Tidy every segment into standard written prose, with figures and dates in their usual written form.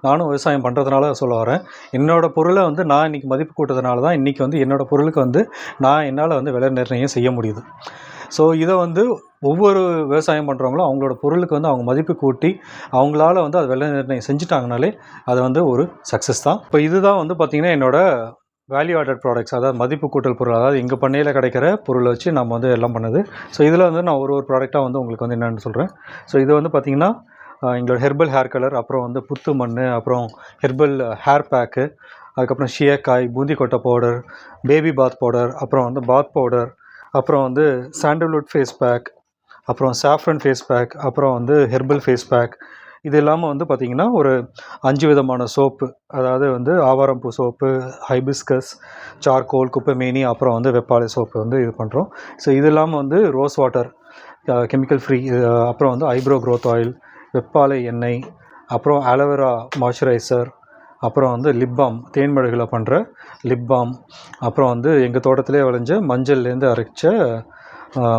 நானும் விவசாயம் பண்ணுறதுனால சொல்ல வரேன். என்னோடய பொருளை வந்து நான் இன்றைக்கி மதிப்பு கூட்டதுனால தான் இன்றைக்கி வந்து என்னோடய பொருளுக்கு வந்து என்னால் வந்து விலை நிர்ணயம் செய்ய முடியுது. ஸோ இதை வந்து ஒவ்வொரு விவசாயம் பண்ணுறவங்களும் அவங்களோட பொருளுக்கு வந்து அவங்க மதிப்பு கூட்டி அவங்களால வந்து அது விலை நிர்ணயம் செஞ்சுட்டாங்கனாலே அது வந்து ஒரு சக்ஸஸ் தான். இப்போ இதுதான் வந்து பார்த்திங்கன்னா என்னோடய வேல்யூ ஆடட் ப்ராடக்ட்ஸ், அதாவது மதிப்பு கூட்டல் பொருள், அதாவது எங்கள் பண்ணையில் கிடைக்கிற பொருளை வச்சு நம்ம வந்து எல்லாம் பண்ணுது. ஸோ இதில் வந்து நான் ஒரு ப்ராடக்டாக வந்து உங்களுக்கு வந்து என்னென்னு சொல்கிறேன். ஸோ இது வந்து பார்த்திங்கன்னா எங்களோட ஹெர்பல் ஹேர் கலர், அப்புறம் வந்து புத்து மண், அப்புறம் ஹெர்பல் ஹேர் பேக்கு, அதுக்கப்புறம் ஷியக்காய், பூந்தி கொட்டை பவுடர், பேபி பாத் பவுடர், அப்புறம் வந்து பாத் பவுடர், அப்புறம் வந்து சாண்டல்வுட் ஃபேஸ் பேக், அப்புறம் சாஃப்ரன் ஃபேஸ் பேக், அப்புறம் வந்து ஹெர்பல் ஃபேஸ் பேக். இது இல்லாமல் வந்து பார்த்திங்கன்னா ஒரு 5 விதமான சோப்பு, அதாவது வந்து ஆவாரம்பூ சோப்பு, ஹைபிஸ்கஸ், சார்கோல், குப்பைமேனி, அப்புறம் வந்து வெப்பாலை சோப்பு வந்து இது பண்ணுறோம். ஸோ இது இல்லாமல் வந்து ரோஸ் வாட்டர் கெமிக்கல் ஃப்ரீ, அப்புறம் வந்து ஐப்ரோ க்ரோத் ஆயில், வெப்பாலை எண்ணெய், அப்புறம் ஆலோவேரா மாய்ஸ்சரைசர், அப்புறம் வந்து லிப் பாம், தேன்மழுகளை பண்ணுற லிப் பாம், அப்புறம் வந்து எங்கள் தோட்டத்திலே விளைஞ்ச மஞ்சள்லேருந்து அரைச்ச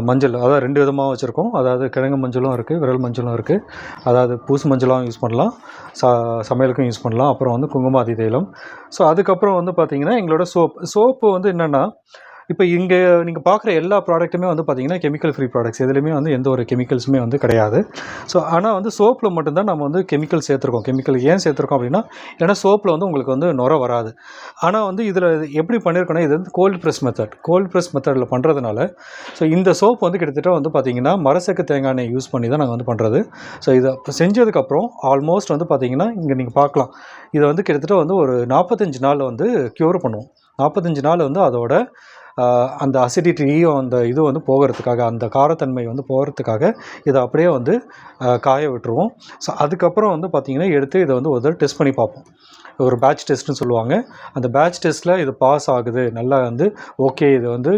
மஞ்சள், அதாவது 2 விதமாக வச்சுருக்கோம். அதாவது கிழங்கு மஞ்சளும் இருக்குது, விரல் மஞ்சளும் இருக்குது. அதாவது பூசு மஞ்சளாகவும் யூஸ் பண்ணலாம், சமையலுக்கும் யூஸ் பண்ணலாம். அப்புறம் வந்து குங்குமாதி தைலம். ஸோ அதுக்கப்புறம் வந்து பார்த்திங்கன்னா எங்களோட சோப்பு வந்து என்னென்னா, இப்போ இங்கே நீங்கள் பார்க்குற எல்லா ப்ராடக்ட்டுமே வந்து பார்த்திங்கன்னா கெமிக்கல் ஃப்ரீ ப்ராடக்ட்ஸ், எதுலேயுமே வந்து எந்த ஒரு கெமிக்கல்ஸுமே வந்து கிடையாது. ஸோ ஆனால் வந்து சோப்பில் மட்டும்தான் நம்ம வந்து கெமிக்கல் சேர்த்துருக்கோம். கெமிக்கல் ஏன் சேர்த்துருக்கோம் அப்படின்னா, ஏன்னா சோப்பில் வந்து உங்களுக்கு வந்து நுரை வராது. ஆனால் வந்து இதில் எப்படி பண்ணியிருக்கோன்னா, இது வந்து கோல்டு ப்ரெஸ் மெத்தடில் பண்ணுறதுனால, ஸோ இந்த சோப்பு வந்து கிட்டத்தட்ட வந்து பார்த்திங்கன்னா மரசெக்கு தேங்காய் எண்ணெய் யூஸ் பண்ணி தான் நாங்கள் வந்து பண்ணுறது. ஸோ இதை செஞ்சதுக்கப்புறம் ஆல்மோஸ்ட் வந்து பார்த்திங்கன்னா இங்கே நீங்கள் பார்க்கலாம், இதை வந்து கிட்டத்தட்ட வந்து ஒரு 45 நாளில் வந்து க்யூர் பண்ணுவோம். 45 நாள் வந்து அதோட அந்த அசிடிட்டியும் அந்த இது வந்து போகிறதுக்காக, அந்த காரத்தன்மை வந்து போகிறதுக்காக இதை அப்படியே வந்து காய விட்டுருவோம். ஸோ அதுக்கப்புறம் வந்து பார்த்திங்கன்னா எடுத்து இதை வந்து ஒரு தடவை டெஸ்ட் பண்ணி பார்ப்போம். ஒரு பேட்ச் டெஸ்ட்டுன்னு சொல்லுவாங்க. அந்த பேட்ச் டெஸ்ட்டில் இது பாஸ் ஆகுது, நல்லா வந்து ஓகே, இது வந்து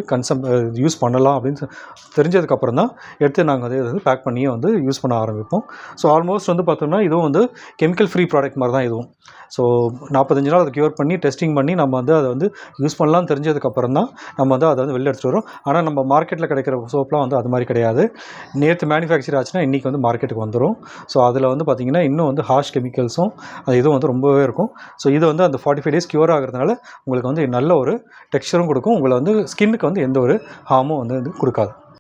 யூஸ் பண்ணலாம் அப்படின்னு தெரிஞ்சதுக்கப்புறம் தான் எடுத்து நாங்கள் வந்து இதை பேக் பண்ணி வந்து யூஸ் பண்ண ஆரம்பிப்போம். ஸோ ஆல்மோஸ்ட் வந்து பார்த்தோம்னா இதுவும் வந்து கெமிக்கல் ஃப்ரீ ப்ராடக்ட் மாதிரி தான் இதுவும். ஸோ 45 நாள் அதை க்யூர் பண்ணி டெஸ்டிங் பண்ணி நம்ம வந்து அதை வந்து யூஸ் பண்ணலாம்னு தெரிஞ்சதுக்கப்புறம் தான் நம்ம வந்து அதை வந்து வெளில எடுத்துகிட்டு வரோம். ஆனால் நம்ம மார்க்கெட்டில் கிடைக்கிற சோப்லாம் வந்து அது மாதிரி கிடையாது. நேற்று மேனுஃபேக்சர் ஆச்சுன்னா இன்றைக்கி வந்து மார்க்கெட்டுக்கு வந்துடும். ஸோ அதில் வந்து பார்த்திங்கன்னா இன்னும் வந்து ஹார்ஷ் கெமிக்கல்ஸும் அது இதுவும் வந்து ரொம்பவே இருக்கும். ஸோ இது வந்து அந்த 45 டேஸ் க்யூர் ஆகிறதுனால உங்களுக்கு வந்து நல்ல ஒரு டெக்ஸ்சரும் கொடுக்கும். உங்களை வந்து ஸ்கின்னுக்கு வந்து எந்த ஒரு ஹார்மும் வந்து கொடுக்காது.